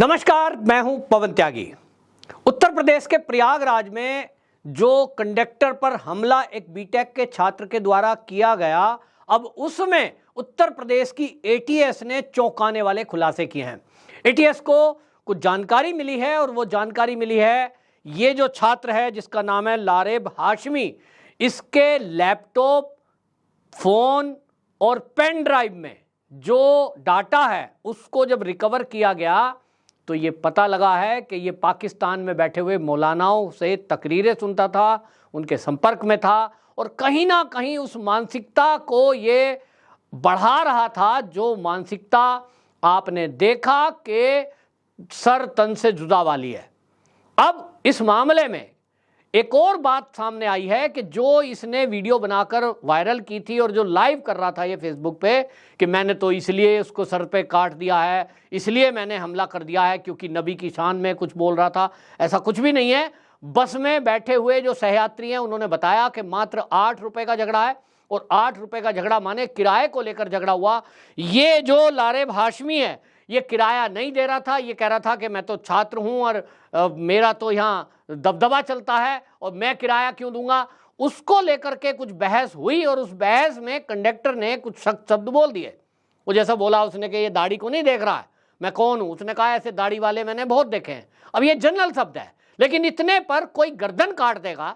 नमस्कार, मैं हूं पवन त्यागी। उत्तर प्रदेश के प्रयागराज में जो कंडक्टर पर हमला एक बीटेक के छात्र के द्वारा किया गया, अब उसमें उत्तर प्रदेश की एटीएस ने चौंकाने वाले खुलासे किए हैं। एटीएस को कुछ जानकारी मिली है और वो जानकारी मिली है, ये जो छात्र है जिसका नाम है लारेब हाशमी, इसके लैपटॉप, फोन और पेन ड्राइव में जो डाटा है उसको जब रिकवर किया गया तो ये पता लगा है कि ये पाकिस्तान में बैठे हुए मौलानाओं से तकरीरें सुनता था, उनके संपर्क में था और कहीं ना कहीं उस मानसिकता को ये बढ़ा रहा था जो मानसिकता आपने देखा कि सर तन से जुदा वाली है। अब इस मामले में एक और बात सामने आई है कि जो इसने वीडियो बनाकर वायरल की थी और जो लाइव कर रहा था ये फेसबुक पे कि मैंने तो इसलिए उसको सर पे काट दिया है, इसलिए मैंने हमला कर दिया है क्योंकि नबी की शान में कुछ बोल रहा था, ऐसा कुछ भी नहीं है। बस में बैठे हुए जो सहयात्री हैं उन्होंने बताया कि मात्र 8 रुपए का झगड़ा है और 8 रुपए का झगड़ा माने किराए को लेकर झगड़ा हुआ। ये जो लारेब हाशमी है ये किराया नहीं दे रहा था, ये कह रहा था कि मैं तो छात्र हूं और मेरा तो यहाँ दबदबा चलता है और मैं किराया क्यों दूंगा। उसको लेकर के कुछ बहस हुई और उस बहस में कंडक्टर ने कुछ सख्त शब्द बोल दिए। वो जैसा बोला उसने कि ये दाढ़ी को नहीं देख रहा है, मैं कौन हूं। उसने कहा ऐसे दाढ़ी वाले मैंने बहुत देखे हैं। अब ये जनरल शब्द है, लेकिन इतने पर कोई गर्दन काट देगा,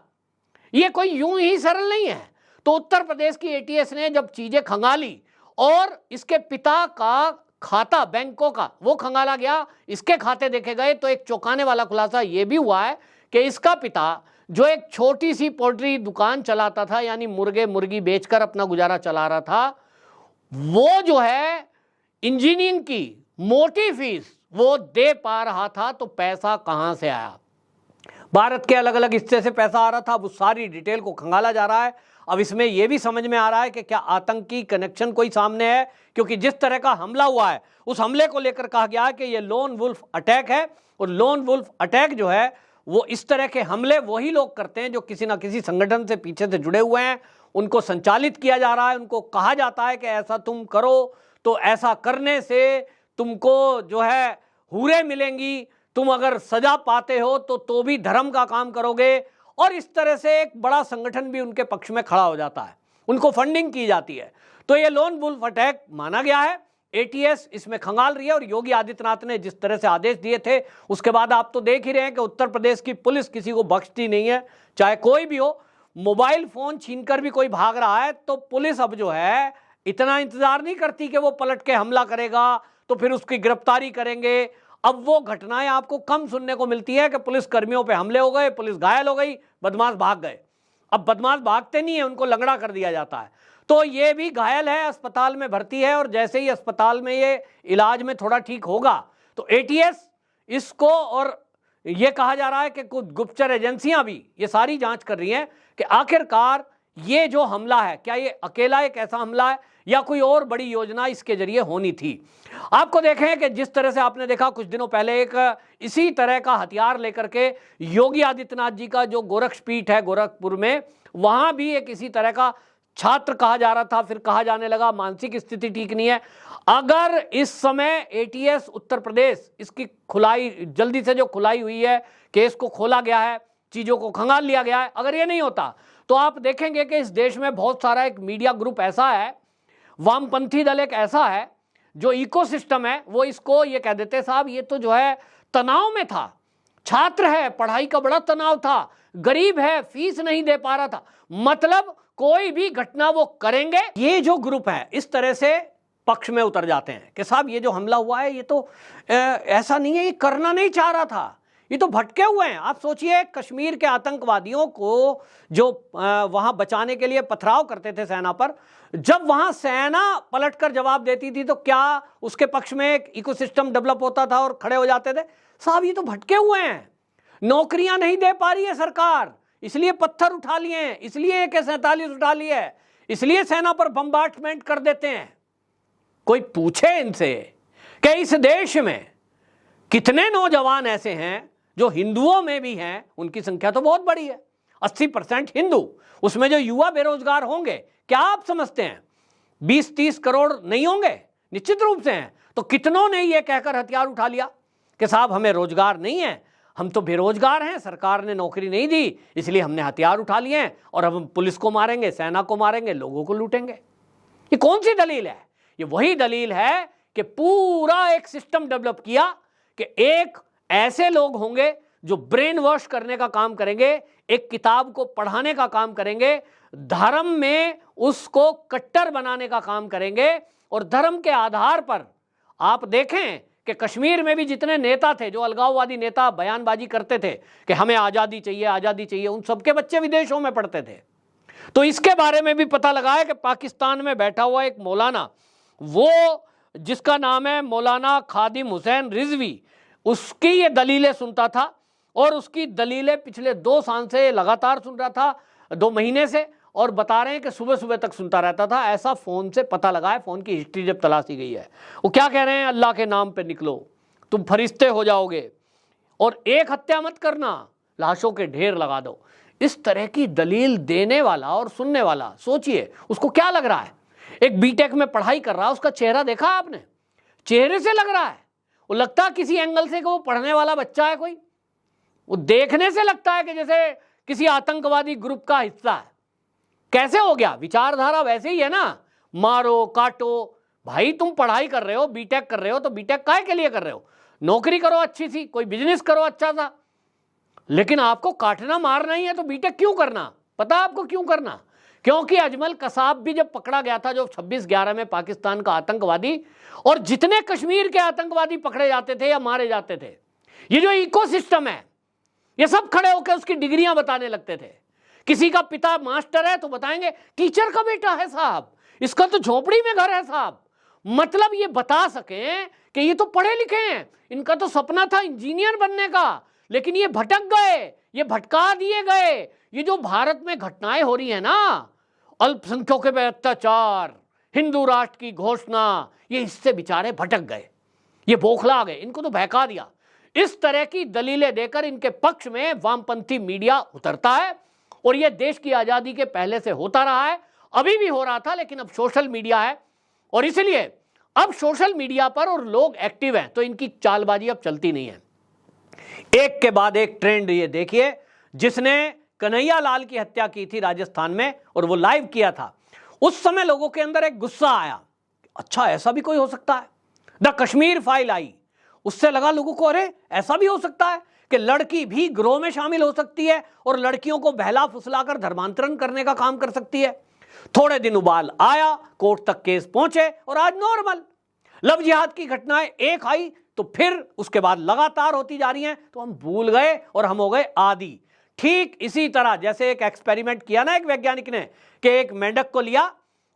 ये कोई यूं ही सरल नहीं है। तो उत्तर प्रदेश की एटीएस ने जब चीजें खंगाली और इसके पिता का खाता बैंकों का वो खंगाला गया, इसके खाते देखे गए तो एक चौंकाने वाला खुलासा ये भी हुआ है कि इसका पिता जो एक छोटी सी पोल्ट्री दुकान चलाता था, यानी मुर्गे मुर्गी बेचकर अपना गुजारा चला रहा था, वो जो है इंजीनियरिंग की मोटी फीस वो दे पा रहा था। तो पैसा कहां से आया, भारत के अलग अलग हिस्से से पैसा आ रहा था। अब उस सारी डिटेल को खंगाला जा रहा है। अब इसमें यह भी समझ में आ रहा है कि क्या आतंकी कनेक्शन कोई सामने है, क्योंकि जिस तरह का हमला हुआ है उस हमले को लेकर कहा गया है कि यह लोन वुल्फ अटैक है। और लोन वुल्फ अटैक जो है वो इस तरह के हमले वही लोग करते हैं जो किसी ना किसी संगठन से पीछे से जुड़े हुए हैं, उनको संचालित किया जा रहा है, उनको कहा जाता है कि ऐसा तुम करो तो ऐसा करने से तुमको जो है हूरें मिलेंगी, तुम अगर सजा पाते हो तो भी धर्म का काम करोगे। और इस तरह से एक बड़ा संगठन भी उनके पक्ष में खड़ा हो जाता है, उनको फंडिंग की जाती है। तो ये लोन वुल्फ अटैक माना गया है। एटीएस इसमें खंगाल रही है और योगी आदित्यनाथ ने जिस तरह से आदेश दिए थे उसके बाद आप तो देख ही रहे हैं कि उत्तर प्रदेश की पुलिस किसी को बख्शती नहीं है, चाहे कोई भी हो। मोबाइल फोन छीनकर भी कोई भाग रहा है तो पुलिस अब जो है इतना इंतजार नहीं करती कि वो पलट के हमला करेगा तो फिर उसकी गिरफ्तारी करेंगे। अब वो घटनाएं आपको कम सुनने को मिलती है कि पुलिस कर्मियों पे हमले हो गए, पुलिस घायल हो गई, बदमाश भाग गए। अब बदमाश भागते नहीं है, उनको लंगड़ा कर दिया जाता है। तो ये भी घायल है, अस्पताल में भर्ती है और जैसे ही अस्पताल में ये इलाज में थोड़ा ठीक होगा तो एटीएस इसको, और ये कहा जा रहा है कि कुछ गुप्तचर एजेंसियां भी ये सारी जांच कर रही हैं कि आखिरकार ये जो हमला है क्या ये अकेला एक ऐसा हमला है या कोई और बड़ी योजना इसके जरिए होनी थी। आपको देखें कि जिस तरह से आपने देखा कुछ दिनों पहले एक इसी तरह का हथियार लेकर के योगी आदित्यनाथ जी का जो गोरक्षपीठ है गोरखपुर में, वहां भी एक इसी तरह का छात्र कहा जा रहा था, फिर कहा जाने लगा मानसिक स्थिति ठीक नहीं है। अगर इस समय एटीएस उत्तर प्रदेश इसकी खुलाई जल्दी से जो खुलाई हुई है, केस को खोला गया है, चीजों को खंगाल लिया गया है, अगर ये नहीं होता तो आप देखेंगे कि इस देश में बहुत सारा एक मीडिया ग्रुप ऐसा है, वामपंथी दल एक ऐसा है जो इकोसिस्टम है, वो इसको ये कह देते साहब ये तो जो है तनाव में था, छात्र है, पढ़ाई का बड़ा तनाव था, गरीब है, फीस नहीं दे पा रहा था, मतलब कोई भी घटना वो करेंगे। ये जो ग्रुप है इस तरह से पक्ष में उतर जाते हैं कि साहब ये जो हमला हुआ है ये तो ऐसा नहीं है, ये करना नहीं चाह रहा था, ये तो भटके हुए हैं। आप सोचिए कश्मीर के आतंकवादियों को जो वहां बचाने के लिए पथराव करते थे सेना पर, जब वहां सेना पलटकर जवाब देती थी तो क्या उसके पक्ष में एक इकोसिस्टम डेवलप होता था और खड़े हो जाते थे। साहब ये तो भटके हुए हैं, नौकरियां नहीं दे पा रही है सरकार, इसलिए पत्थर उठा लिए हैं, इसलिए AK-47 उठा लिए है, इसलिए सेना पर बम्बार्टमेंट कर देते हैं। कोई पूछे इनसे कि इस देश में कितने नौजवान ऐसे हैं जो हिंदुओं में भी हैं, उनकी संख्या तो बहुत बड़ी है, 80% हिंदू, उसमें जो युवा बेरोजगार होंगे क्या आप समझते हैं 20-30 करोड़ नहीं होंगे? निश्चित रूप से हैं। तो कितनों ने यह कहकर हथियार उठा लिया कि साहब हमें रोजगार नहीं है, हम तो बेरोजगार हैं, सरकार ने नौकरी नहीं दी, इसलिए हमने हथियार उठा लिए हैं और हम पुलिस को मारेंगे, सेना को मारेंगे, लोगों को लूटेंगे। ये कौन सी दलील है? ये वही दलील है कि पूरा एक सिस्टम डेवलप किया कि एक ऐसे लोग होंगे जो ब्रेन वॉश करने का काम करेंगे, एक किताब को पढ़ाने का काम करेंगे, धर्म में उसको कट्टर बनाने का काम करेंगे, और धर्म के आधार पर आप देखें कि कश्मीर में भी जितने नेता थे, जो अलगाववादी नेता बयानबाजी करते थे कि हमें आज़ादी चाहिए, आज़ादी चाहिए, उन सबके बच्चे विदेशों में पढ़ते थे। तो इसके बारे में भी पता लगा है कि पाकिस्तान में बैठा हुआ एक मौलाना, वो जिसका नाम है मौलाना खादिम हुसैन रिजवी, उसकी ये दलीलें सुनता था, और उसकी दलीलें पिछले 2 साल से लगातार सुन रहा था, 2 महीने से, और बता रहे हैं कि सुबह सुबह तक सुनता रहता था। ऐसा फोन से पता लगा है, फोन की हिस्ट्री जब तलाशी गई है। वो क्या कह रहे हैं? अल्लाह के नाम पे निकलो, तुम फरिश्ते हो जाओगे, और एक हत्या मत करना, लाशों के ढेर लगा दो। इस तरह की दलील देने वाला और सुनने वाला, सोचिए उसको क्या लग रहा है। एक बीटेक में पढ़ाई कर रहा है, उसका चेहरा देखा आपने? चेहरे से लग रहा है, वो लगता किसी एंगल से कि वो पढ़ने वाला बच्चा है कोई। वो देखने से लगता है कि जैसे किसी आतंकवादी ग्रुप का हिस्सा है। कैसे हो गया? विचारधारा वैसे ही है ना, मारो काटो। भाई तुम पढ़ाई कर रहे हो, बीटेक कर रहे हो, तो बीटेक काहे के लिए कर रहे हो? नौकरी करो अच्छी सी, कोई बिजनेस करो अच्छा सा, लेकिन आपको काटना मारना ही है तो बीटेक क्यों करना? पता आपको क्यों करना? क्योंकि अजमल कसाब भी जब पकड़ा गया था, जो 26/11 में पाकिस्तान का आतंकवादी, और जितने कश्मीर के आतंकवादी पकड़े जाते थे या मारे जाते थे, ये जो इकोसिस्टम है, ये सब खड़े होकर उसकी डिग्रियां बताने लगते थे। किसी का पिता मास्टर है तो बताएंगे टीचर का बेटा है साहब, इसका तो झोपड़ी में घर है साहब। मतलब ये बता सकें कि ये तो पढ़े लिखे हैं, इनका तो सपना था इंजीनियर बनने का, लेकिन ये भटक गए, ये भटका दिए गए। ये जो भारत में घटनाएं हो रही है ना, अल्पसंख्यकों पे अत्याचार, हिंदू राष्ट्र की घोषणा, ये इससे बेचारे भटक गए, ये बौखला गए, इनको तो बहका दिया। इस तरह की दलीलें देकर इनके पक्ष में वामपंथी मीडिया उतरता है, और यह देश की आजादी के पहले से होता रहा है, अभी भी हो रहा था, लेकिन अब सोशल मीडिया है, और इसलिए अब सोशल मीडिया पर और लोग एक्टिव हैं, तो इनकी चालबाजी अब चलती नहीं है। एक के बाद एक ट्रेंड ये देखिए, जिसने कन्हैया लाल की हत्या की थी राजस्थान में, और वो लाइव किया था, उस समय लोगों के अंदर एक गुस्सा आया, अच्छा ऐसा भी कोई हो सकता है। द कश्मीर फाइल आई, उससे लगा लोगों को अरे ऐसा भी हो सकता है कि लड़की भी गिरोह में शामिल हो सकती है और लड़कियों को बहला फुसलाकर धर्मांतरण करने का काम कर सकती है। थोड़े दिन उबाल आया, कोर्ट तक केस पहुंचे, और आज नॉर्मल। लव जिहाद की घटनाएं एक आई तो फिर उसके बाद लगातार होती जा रही हैं, तो हम भूल गए और हम हो गए आदी। ठीक इसी तरह जैसे एक एक्सपेरिमेंट किया ना एक वैज्ञानिक ने, कि एक मेंढक को लिया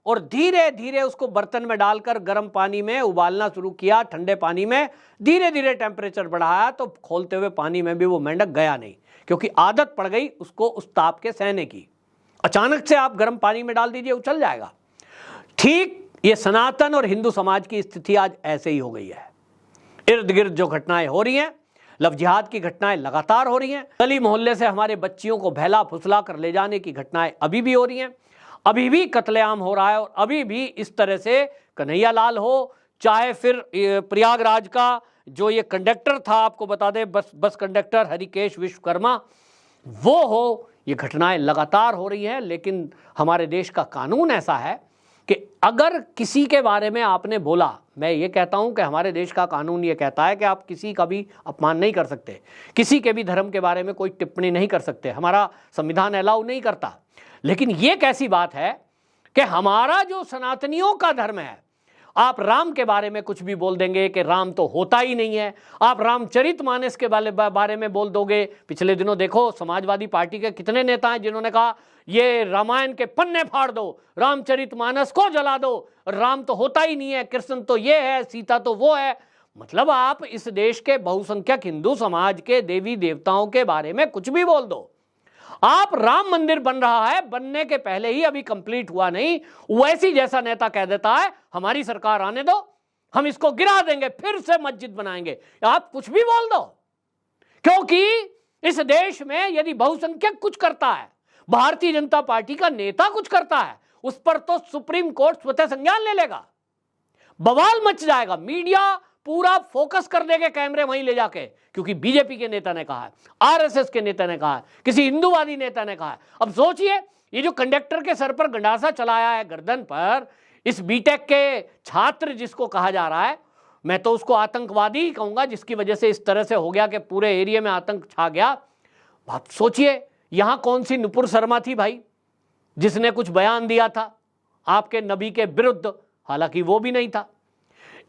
और धीरे धीरे उसको बर्तन में डालकर गर्म पानी में उबालना शुरू किया, ठंडे पानी में धीरे धीरे टेम्परेचर बढ़ाया, तो खोलते हुए पानी में भी वो मेंढक गया नहीं, क्योंकि आदत पड़ गई उसको उस ताप के सहने की। अचानक से आप गर्म पानी में डाल दीजिए, उछल जाएगा। ठीक ये सनातन और हिंदू समाज की स्थिति आज ऐसे ही हो गई है। इर्द गिर्द जो घटनाएं हो रही हैं, लव जिहाद की घटनाएं लगातार हो रही हैं, गली मोहल्ले से हमारे बच्चियों को बहला फुसला कर ले जाने की घटनाएं अभी भी हो रही हैं, अभी भी कत्लेआम हो रहा है, और अभी भी इस तरह से कन्हैया लाल हो, चाहे फिर प्रयागराज का जो ये कंडक्टर था, आपको बता दें बस कंडक्टर हरिकेश विश्वकर्मा, वो हो, ये घटनाएं लगातार हो रही हैं। लेकिन हमारे देश का कानून ऐसा है कि अगर किसी के बारे में आपने बोला, मैं ये कहता हूं कि हमारे देश का कानून ये कहता है कि आप किसी का भी अपमान नहीं कर सकते, किसी के भी धर्म के बारे में कोई टिप्पणी नहीं कर सकते, हमारा संविधान अलाउ नहीं करता। लेकिन ये कैसी बात है कि हमारा जो सनातनियों का धर्म है, आप राम के बारे में कुछ भी बोल देंगे कि राम तो होता ही नहीं है, आप रामचरितमानस के बारे में बोल दोगे। पिछले दिनों देखो समाजवादी पार्टी के कितने नेता हैं जिन्होंने कहा ये रामायण के पन्ने फाड़ दो, रामचरितमानस को जला दो, राम तो होता ही नहीं है, कृष्ण तो ये है, सीता तो वो है। मतलब आप इस देश के बहुसंख्यक हिंदू समाज के देवी देवताओं के बारे में कुछ भी बोल दो। आप राम मंदिर बन रहा है, बनने के पहले ही, अभी कंप्लीट हुआ नहीं, वैसी जैसा नेता कह देता है हमारी सरकार आने दो, हम इसको गिरा देंगे, फिर से मस्जिद बनाएंगे। आप कुछ भी बोल दो, क्योंकि इस देश में यदि बहुसंख्यक कुछ करता है, भारतीय जनता पार्टी का नेता कुछ करता है, उस पर तो सुप्रीम कोर्ट स्वतः संज्ञान ले लेगा, बवाल मच जाएगा, मीडिया पूरा फोकस कर देंगे कैमरे वहीं ले जाके, क्योंकि बीजेपी के नेता ने कहा है, आरएसएस के नेता ने कहा है, किसी हिंदूवादी नेता ने कहा है। अब सोचिए, ये जो कंडक्टर के सर पर गंडासा चलाया है गर्दन पर, इस बीटेक के छात्र जिसको कहा जा रहा है, मैं तो उसको आतंकवादी ही कहूंगा, जिसकी वजह से इस तरह से हो गया कि पूरे एरिया में आतंक छा गया। आप सोचिए, यहां कौन सी नुपुर शर्मा थी भाई, जिसने कुछ बयान दिया था आपके नबी के विरुद्ध, हालांकि वो भी नहीं था।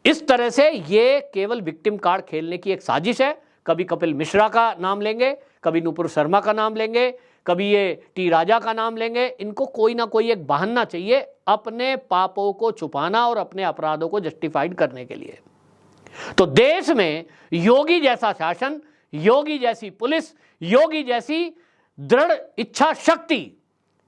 इस तरह से ये केवल विक्टिम कार्ड खेलने की एक साजिश है। कभी कपिल मिश्रा का नाम लेंगे, कभी नुपुर शर्मा का नाम लेंगे, कभी ये टी राजा का नाम लेंगे। इनको कोई ना कोई एक बहाना चाहिए अपने पापों को छुपाना और अपने अपराधों को जस्टिफाइड करने के लिए। तो देश में योगी जैसा शासन, योगी जैसी पुलिस, योगी जैसी दृढ़ इच्छा शक्ति,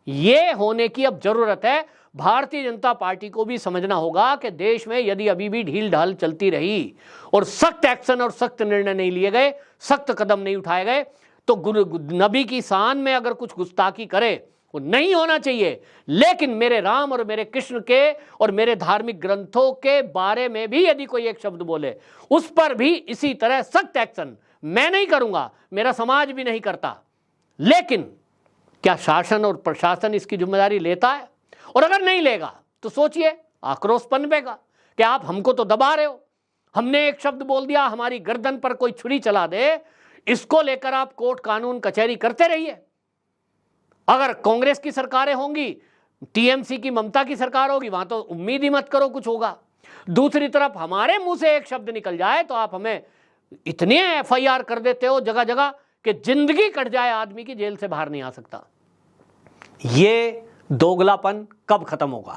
ये होने की अब जरूरत है। भारतीय जनता पार्टी को भी समझना होगा कि देश में यदि अभी भी ढील ढाल चलती रही और सख्त एक्शन और सख्त निर्णय नहीं लिए गए, सख्त कदम नहीं उठाए गए, तो नबी की शान में अगर कुछ गुस्ताखी करे, वो नहीं होना चाहिए। लेकिन मेरे राम और मेरे कृष्ण के और मेरे धार्मिक ग्रंथों के बारे में भी यदि कोई एक शब्द बोले, उस पर भी इसी तरह सख्त एक्शन मैं नहीं करूंगा, मेरा समाज भी नहीं करता। लेकिन क्या शासन और प्रशासन इसकी जिम्मेदारी लेता है? और अगर नहीं लेगा तो सोचिए, आक्रोश पनपेगा कि आप हमको तो दबा रहे हो, हमने एक शब्द बोल दिया, हमारी गर्दन पर कोई छुरी चला दे, इसको लेकर आप कोर्ट कानून कचहरी करते रहिए। अगर कांग्रेस की सरकारें होंगी, टीएमसी की ममता की सरकार होगी, वहां तो उम्मीद ही मत करो कुछ होगा। दूसरी तरफ हमारे मुंह से एक शब्द निकल जाए तो आप हमें इतने एफआईआर कर देते हो जगह जगह कि जिंदगी कट जाए आदमी की, जेल से बाहर नहीं आ सकता। ये दोगलापन कब खत्म होगा,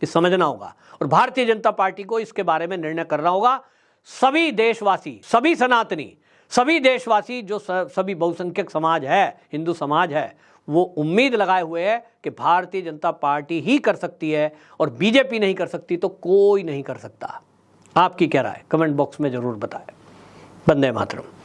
ये समझना होगा। और भारतीय जनता पार्टी को इसके बारे में निर्णय करना होगा। सभी देशवासी, सभी सनातनी, सभी देशवासी, जो सभी बहुसंख्यक समाज है, हिंदू समाज है, वो उम्मीद लगाए हुए है कि भारतीय जनता पार्टी ही कर सकती है और बीजेपी नहीं कर सकती तो कोई नहीं कर सकता। आपकी क्या राय, कमेंट बॉक्स में जरूर बताएं। वंदे मातरम।